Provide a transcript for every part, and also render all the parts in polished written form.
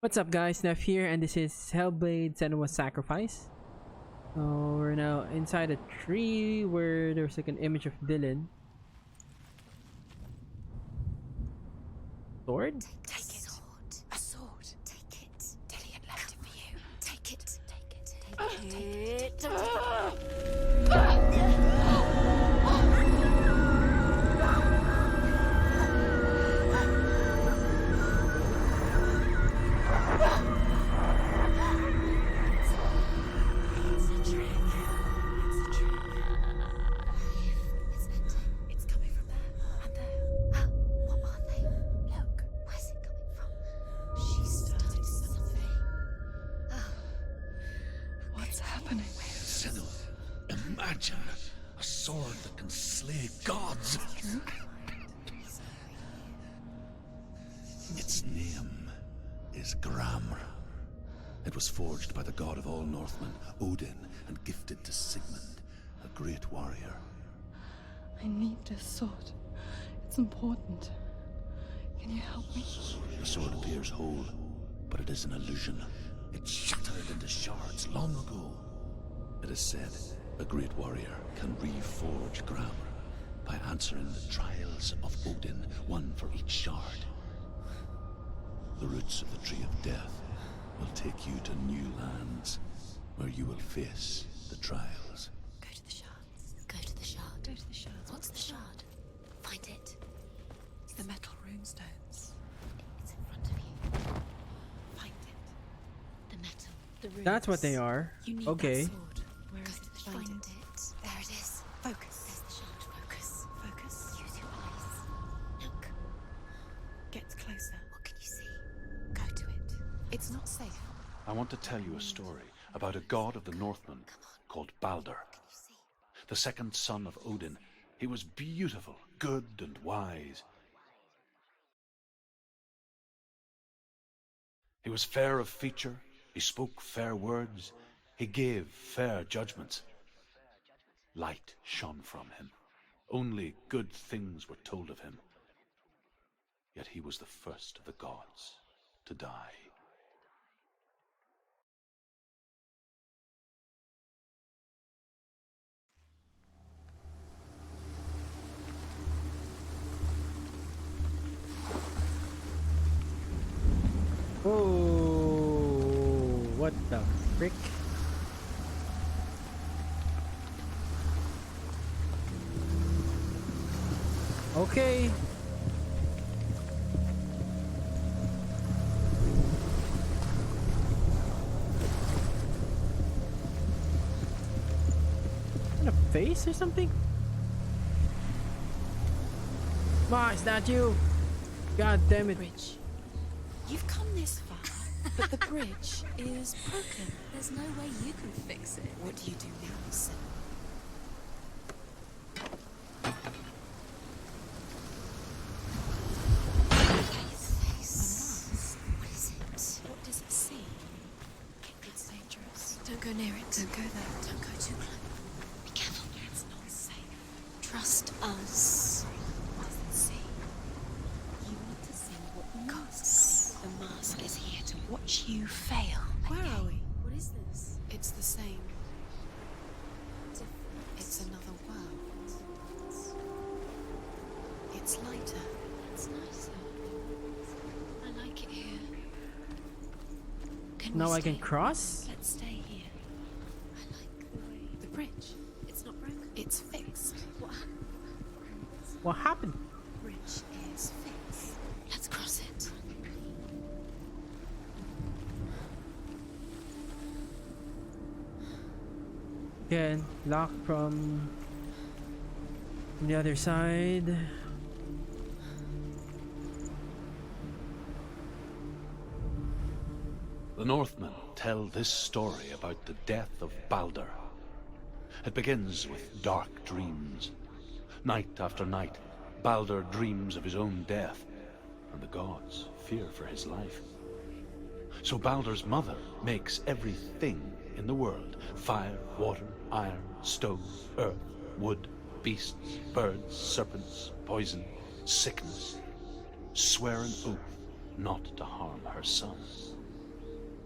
What's up guys, Neff here, and this is Hellblade Senua Sacrifice. So we're now inside a tree where there's like an image of Dylan. Sword? Take it. A sword. Take it. Dillian left it for you. Take it. Take it. Imagine a sword that can slay gods. Its name is Gramr. It was forged by the god of all Northmen, Odin, and gifted to Sigmund, a great warrior. I need this sword. It's important. Can you help me? The sword appears whole, but it is an illusion. It shattered into shards long ago. It is said a great warrior can reforge Gramr by answering the trials of Odin, one for each shard. The roots of the Tree of Death will take you to new lands, where you will face the trials. Go to the shards. Go to the shard. Go to the shard. What's the shard? Find it. It's the metal runestones. It's in front of you. Find it. The metal. The runes. That's what they are. You need okay. that sword. Where is it? Find it. There it is. Focus. There's the shard. Focus. Focus. Use your eyes. Look. Get closer. What can you see? Go to it. It's not safe. I want to tell you a story about a god of the Northmen called Baldur, Can you see? the second son of Odin. He was beautiful, good, and wise. He was fair of feature, he spoke fair words, he gave fair judgments. Light shone from him. Only good things were told of him. Yet he was the first of the gods to die. Oh, what the frick? Okay. In a face or something? Ma, is that you? God damn it. Bridge. You've come this far, but the bridge is broken. There's no way you can fix it. What do you do now, Senua? What is it? What does it see? It's dangerous. Don't go near it. Don't go there. Don't go too close. Be careful. It's not safe. Trust us. What does it see? You need to see what costs. The mask is here to watch you fail. Where are we? What is this? It's the same. It's another world. It's lighter. It's nicer. I like it here. Now I can stay? cross? Let's stay here. I like the way. The bridge. It's not broken. It's fixed. What happened? The bridge is fixed. Let's cross it. Again, lock from the other side. The Northmen tell this story about the death of Baldur. It begins with dark dreams. Night after night, Baldur dreams of his own death, and the gods fear for his life. So Baldur's mother makes everything in the world: fire, water, iron, stone, earth, wood, beasts, birds, serpents, poison, sickness. Swear an oath not to harm her son.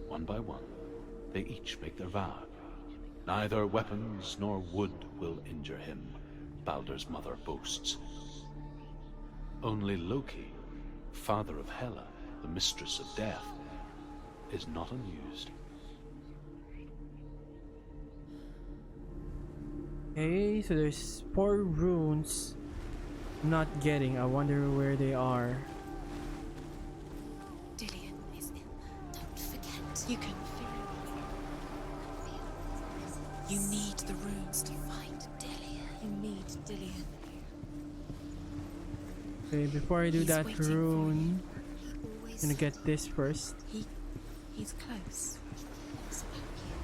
one by one, they each make their vow. Neither weapons nor wood will injure him, Baldur's mother boasts. Only Loki, father of Hela, the mistress of death, is not amused. Okay, so there's 4 runes I'm not getting. I wonder where they are. Dillion is ill. Don't forget. You can feel it. You need the runes to find Dillion. You need Dillion. Okay, before I do He's that waiting for rune, He I'm always gonna get this first. He's close. He thinks about you.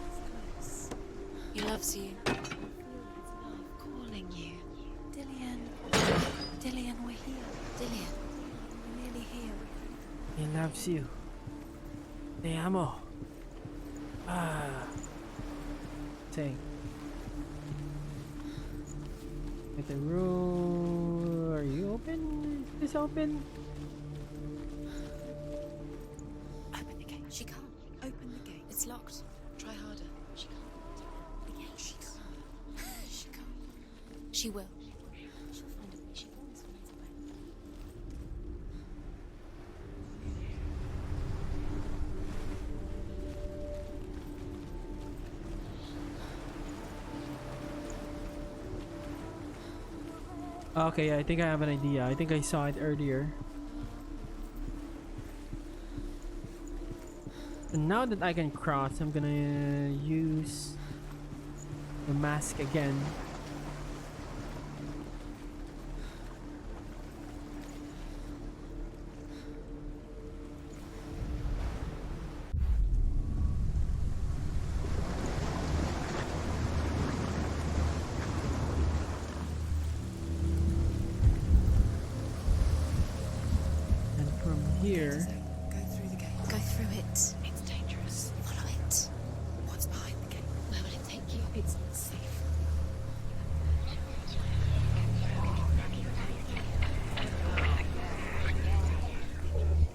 He's close. He loves you. I feel his love calling you. Dillion. Dillion, we're here. Dillion, we're nearly here. He loves you. Te amo. Saying. Get the room. Are you open? Is this open? Open the gate. She can't. Open the gate. It's locked. Try harder. She can't. The gate. She can't. She can't. She will. She'll find a way. She always finds a way. Okay, I think I have an idea. I think I saw it earlier. And now that I can cross, I'm gonna use the mask again. And from here, Go through the gate. Go through it. It's dangerous. Follow it. What's behind the gate? Where will it take you? It's not safe.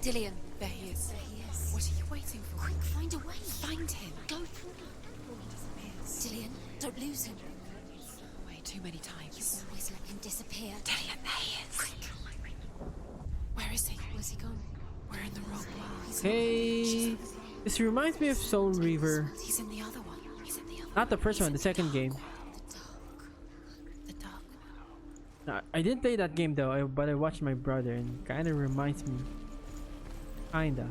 Dillion. There he is. There he is. What are you waiting for? Quick, find a way. Find him. Go through before he disappears. Dillion, don't lose him. Away too many times. You always let him disappear. Dillion, there he is. Quick. Where is he? Where's he gone? We're in the wrong one. He's hey, this reminds me of Soul Reaver. He's in the other one. He's in the other one. Not the first one, the second game. The dark. The dark one. I didn't play that game though, but I watched my brother and kind of reminds me. Kinda.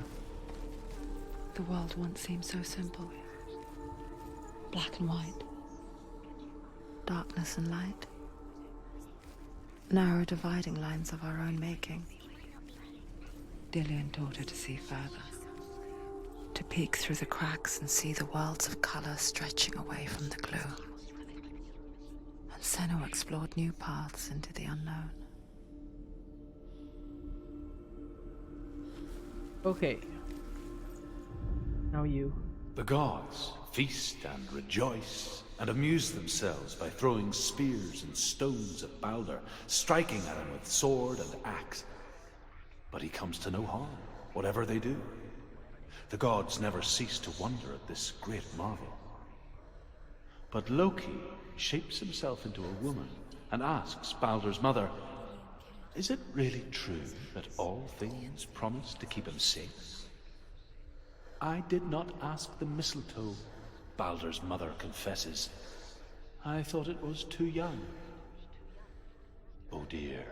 The world once seemed so simple. Black and white. Darkness and light. Narrow dividing lines of our own making. Dillion taught her to see further. To peek through the cracks and see the worlds of color stretching away from the glue. And Senua explored new paths into the unknown. Okay. Now you. The gods feast and rejoice and amuse themselves by throwing spears and stones at Baldur, striking at him with sword and axe. But he comes to no harm, whatever they do. The gods never cease to wonder at this great marvel. But Loki shapes himself into a woman and asks Baldur's mother, is it really true that all things promise to keep him safe? I did not ask the mistletoe, Baldur's mother confesses. I thought it was too young. Oh dear.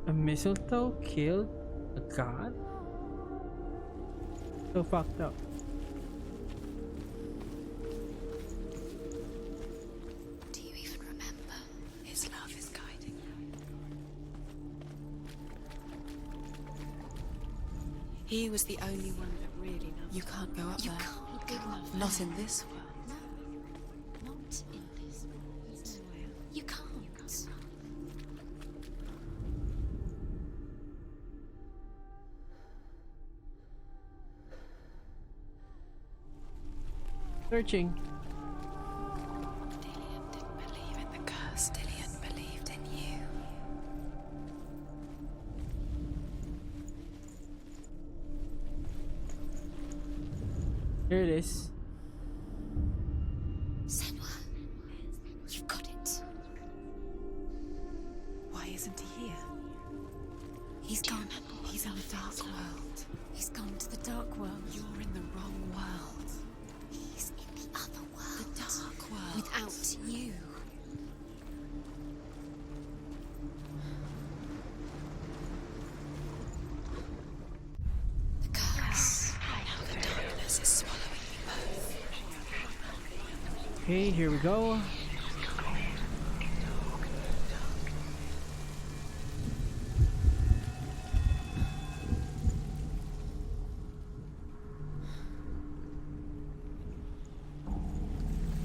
A mistletoe killed a god? So fucked up. Do you even remember? His love is guiding you. He was the only one that really loved you. Can't go up there. You can't go up there. Not in this world. No. Not in this world. You can't. Searching. Dillion didn't believe in the curse. Dillion believed in you. Here it is. Senua, you've got it. Why isn't he here? He's gone. He's in the dark world. He's gone to the dark world. You're in the wrong world. He's in the other world. The dark world. Without you. The curse. Now the darkness is swallowing you both. Okay, here we go.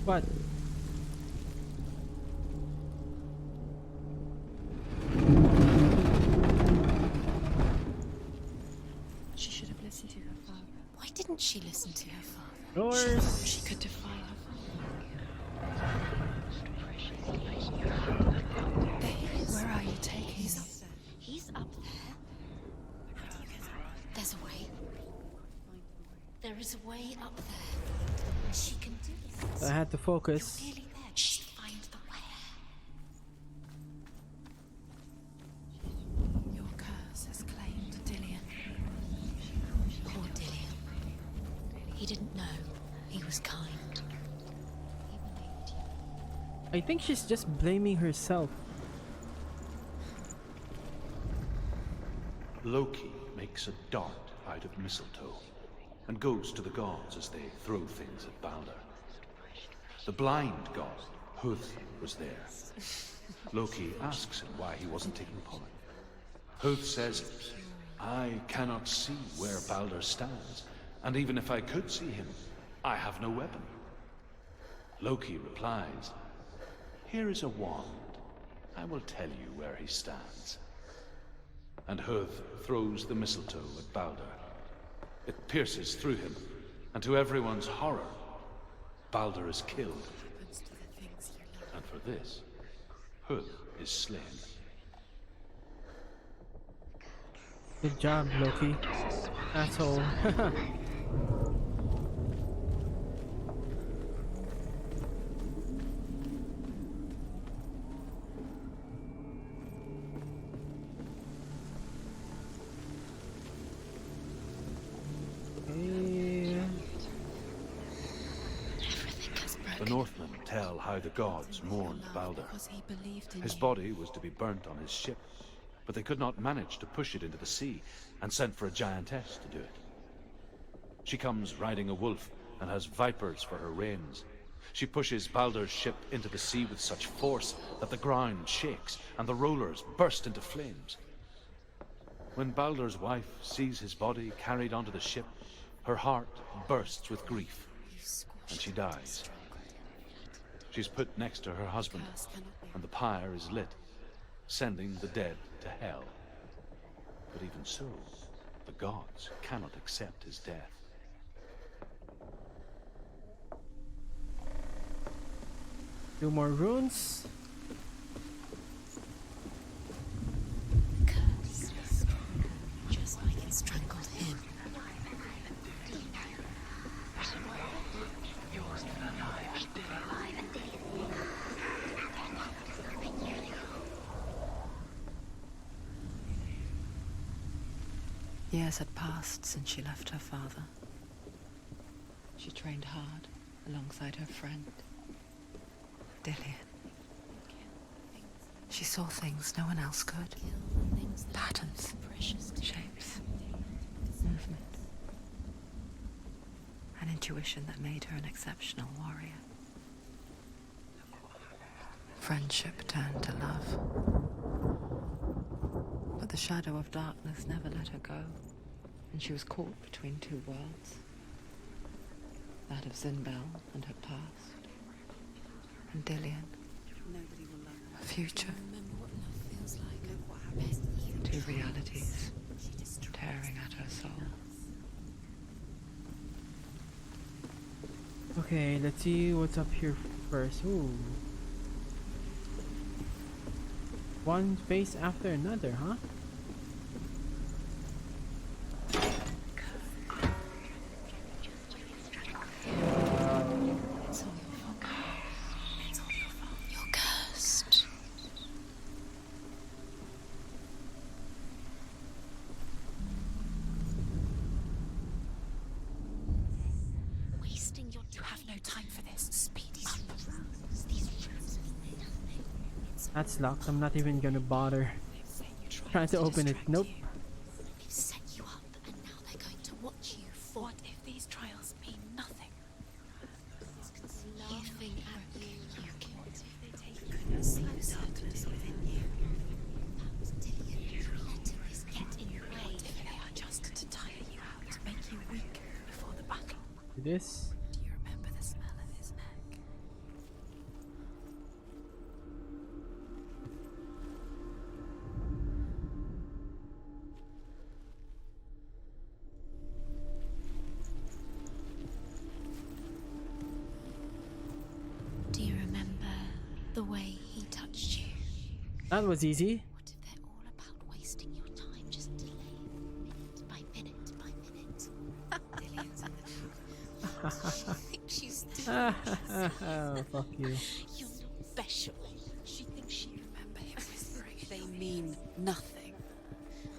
What? She should have listened to her father. Why didn't she listen to her father? Doors. She could defy her father. Where are you taking me? He's up there. There's a way. There is a way up there. She can do this. I had to focus. You're nearly there. Just find the way. Your curse has claimed Dillian. Poor Dillian. He didn't know. He was kind. He believed you. I think she's just blaming herself. Loki makes a dart out of mistletoe and goes to the gods as they throw things at Balder. The blind god, Huth, was there. Loki asks him why he wasn't taking part. Huth says, I cannot see where Balder stands, and even if I could see him, I have no weapon. Loki replies, here is a wand. I will tell you where he stands. And Huth throws the mistletoe at Balder. It pierces through him, and to everyone's horror, Balder is killed. And for this, Huth is slain. Good job, Loki. Asshole. The Northmen tell how the gods mourned Balder. Because he believed in His you. body was to be burnt on his ship, but they could not manage to push it into the sea and sent for a giantess to do it. She comes riding a wolf and has vipers for her reins. She pushes Balder's ship into the sea with such force that the ground shakes and the rollers burst into flames. When Balder's wife sees his body carried onto the ship, her heart bursts with grief, and she dies. She's put next to her husband, and the pyre is lit, sending the dead to hell. But even so, the gods cannot accept his death. Two more runes. Curse. Just like it strangled him. Years had passed since she left her father. She trained hard alongside her friend, Dillian. She saw things no one else could. Patterns, shapes, movement. An intuition that made her an exceptional warrior. Friendship turned to love. But the shadow of darkness never let her go, and she was caught between two worlds. That of Zinbel and her past, and Dillian, her future. Two realities tearing at her soul. Okay, let's see what's up here first. Ooh. One face after another, huh? That's locked. I'm not even gonna bother trying to open it. Nope. They've set you up, and now they're going to watch you fall. What if these trials mean nothing? You think you can Couldn't see the darkness within you. get in your way. If they are just to tire you out, to make you weak before the battle. Do this. Do you remember the smell of his neck? Do you remember the way he touched you? That was easy. What if they're all about wasting your time, just delaying minute by minute by minute? Dillian's in the She thinks she's Oh, fuck you. You're not special. She thinks she remember him whispering. They mean nothing.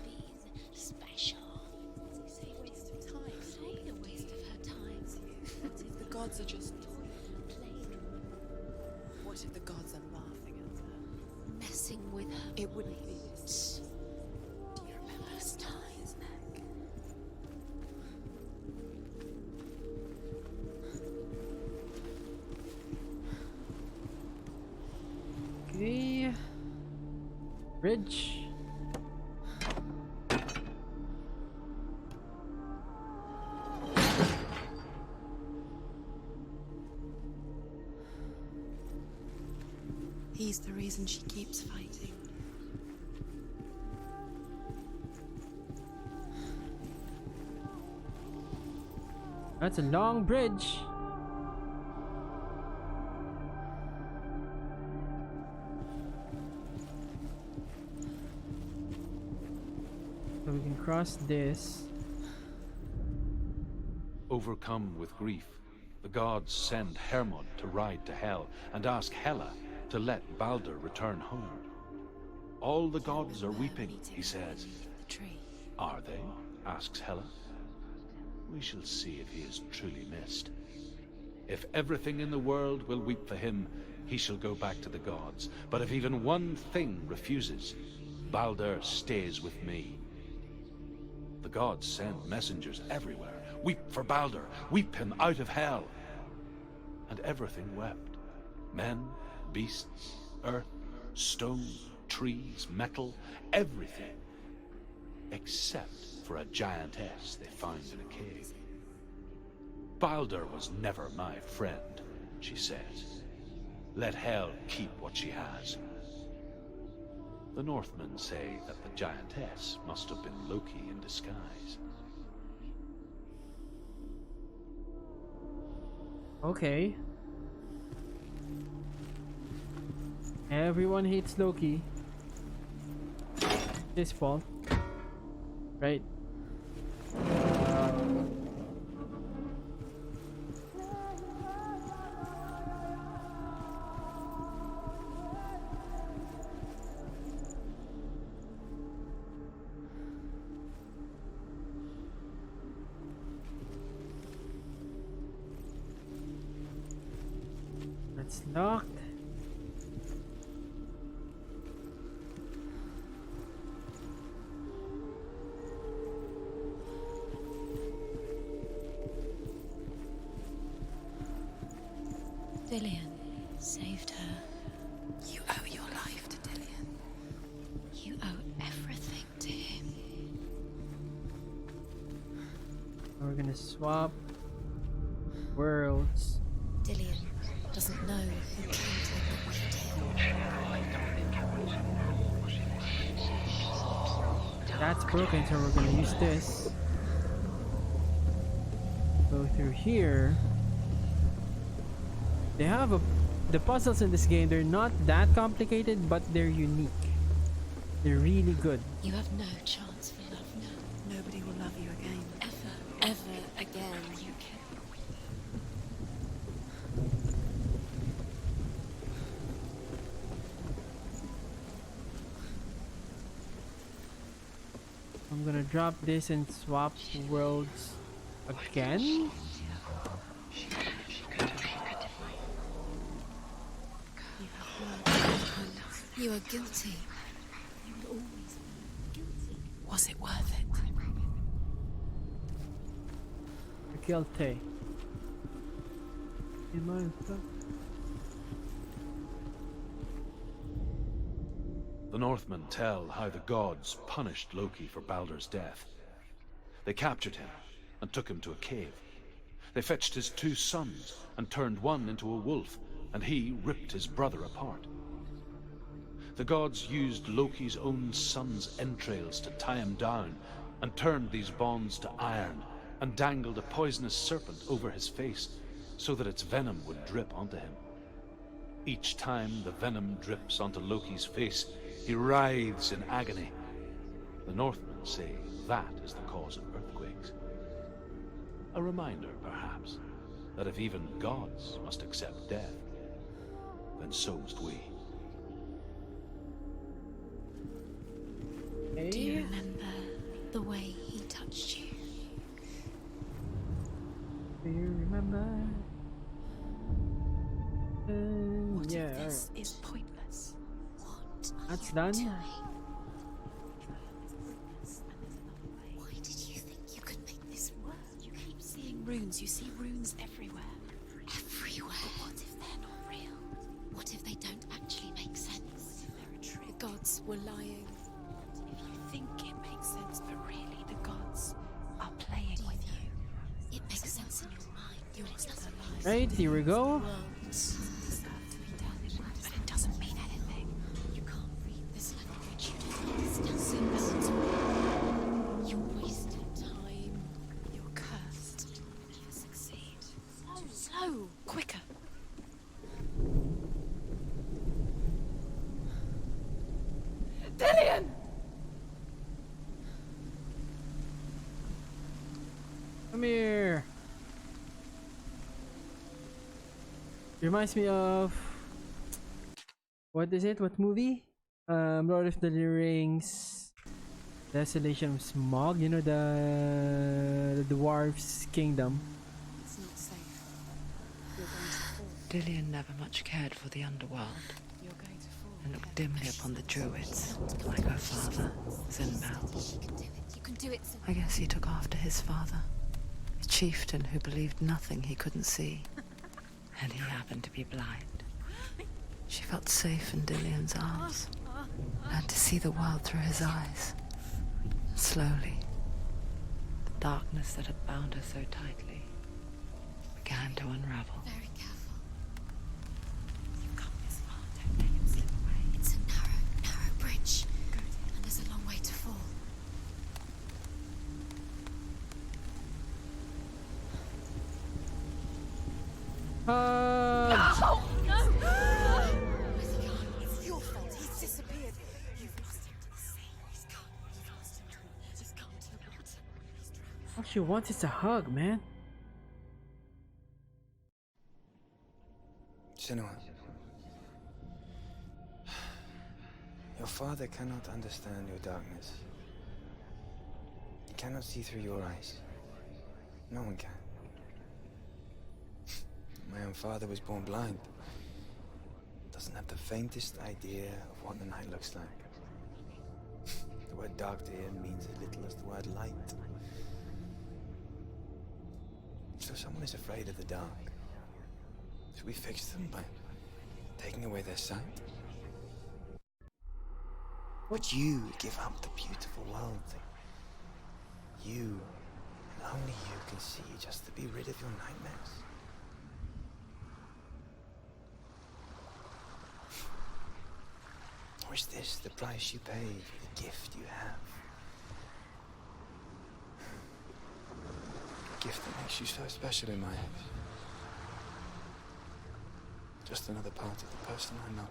Being special. It's a waste of time. It's only a waste of her time. What if the gods are just What if the gods are laughing at her? Messing with her. It wouldn't be this. mind. Do you remember the smell of his neck? Okay. Bridge. He's the reason she keeps fighting. That's a long bridge. So we can cross this. Overcome with grief, the gods send Hermod to ride to Hell and ask Hela to let Baldur return home. All the gods are weeping, he says. The tree. Are they? Asks Hela. We shall see if he is truly missed. If everything in the world will weep for him, he shall go back to the gods. But if even one thing refuses, Baldur stays with me. The gods send messengers everywhere. Weep for Baldur, weep him out of hell. And everything wept. Men, beasts, earth, stone, trees, metal, everything. Except for a giantess they found in a cave. Baldur was never my friend, she says. Let Hell keep what she has. The Northmen say that the giantess must have been Loki in disguise. Okay. Everyone hates Loki. His fault. Right. That's locked. Dillian saved her. You owe your life to Dillian. You owe everything to him. We're gonna swap worlds. Dillian doesn't know who killed him with him. That's broken, so we're gonna use this. Go through here. They have the puzzles in this game, they're not that complicated, but they're unique. They're really good. You have no chance for love now. Nobody will love you again. Ever again. You can. I'm gonna drop this and swap worlds again. You are guilty. You will always be guilty. Was it worth it? Guilty. In my The Northmen tell how the gods punished Loki for Baldur's death. They captured him and took him to a cave. They fetched his 2 sons and turned one into a wolf, and he ripped his brother apart. The gods used Loki's own son's entrails to tie him down, and turned these bonds to iron, and dangled a poisonous serpent over his face, so that its venom would drip onto him. Each time the venom drips onto Loki's face, he writhes in agony. The Northmen say that is the cause of earthquakes. A reminder, perhaps, that if even gods must accept death, then so must we. Do you remember the way he touched you? Do you remember? What Yeah, if this is pointless? What are that's you done. doing? Why did you think you could make this work? You keep seeing runes. You see runes everywhere. Everywhere. But what if they're not real? What if they don't actually make sense? The gods were lying. If you think it makes sense, but really the gods are playing with you. It makes sense in your mind. You're alive. Right, here we go. Worlds deserve to be done, but it doesn't mean anything. You can't read this language. You don't understand symbols. You're wasting time. You're cursed. You'll never succeed. Slow, quicker. Dillian! Come here. Reminds me of what is it? What movie? Lord of the Rings, Desolation of Smog. You know, the dwarves' kingdom. It's not safe. You're going to fall. Dillian never much cared for the underworld You're going to fall. and looked dimly upon the druids, like her father, Zinbel. You can do it. You can do it. I guess he took after his father, a chieftain who believed nothing he couldn't see. And he happened to be blind. She felt safe in Dillian's arms, learned to see the world through his eyes. And slowly, the darkness that had bound her so tightly began to unravel. Very careful. You've come this far. Don't let him slip away. It's a narrow bridge. And there's a long way to fall. Oh, no! Where's he gone? It's your fault. He's disappeared. You've lost him to the sea. He's gone. You've lost him to the... Just gone to the water. He's drowned. all she wants is a hug, man. Senua, your father cannot understand your darkness. He cannot see through your eyes. No one can. My own father was born blind. Doesn't have the faintest idea of what the night looks like. The word dark to him means as little as the word light. So someone is afraid of the dark. Should we fix them by taking away their sight? Would you give up the beautiful world that you, and only you, can see just to be rid of your nightmares? Or is this the price you pay for the gift you have? A gift that makes you so special in my eyes. Just another part of the person I know.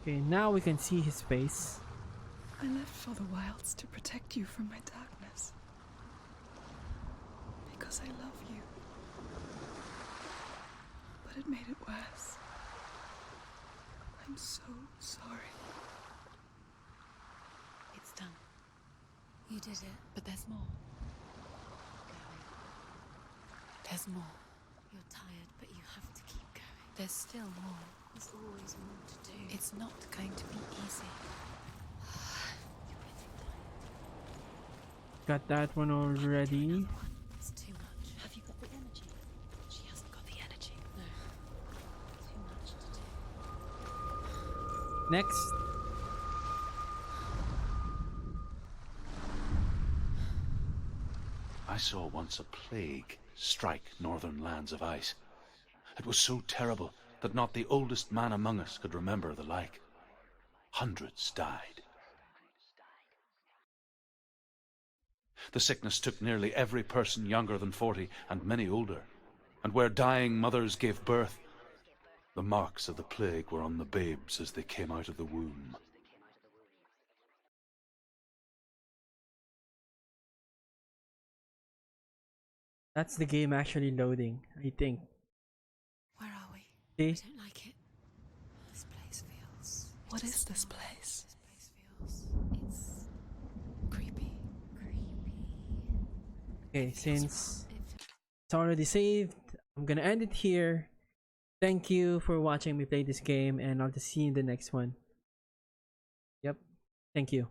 Okay, now we can see his face. I lived for the wilds to protect you from my darkness. Because I love you. But it made it worse. I'm so sorry. It's done. You did it, but there's more. There's more. You're tired, but you have to keep going. There's still more. There's always more to do. It's not going to be easy. Got that one already. It's too much. Have you got the energy? She hasn't got the energy. No. Too much to do. Next. I saw once a plague strike northern lands of ice. It was so terrible that not the oldest man among us could remember the like. Hundreds died. The sickness took nearly every person younger than 40 and many older. And where dying mothers gave birth, the marks of the plague were on the babes as they came out of the womb. That's the game actually loading, I think. Where are we? See? I don't like it. This place feels... What is this place? This place feels... It's... creepy. Okay, since It feels... it's already saved, I'm gonna end it here. Thank you for watching me play this game, and I'll just see you in the next one. Yep. Thank you.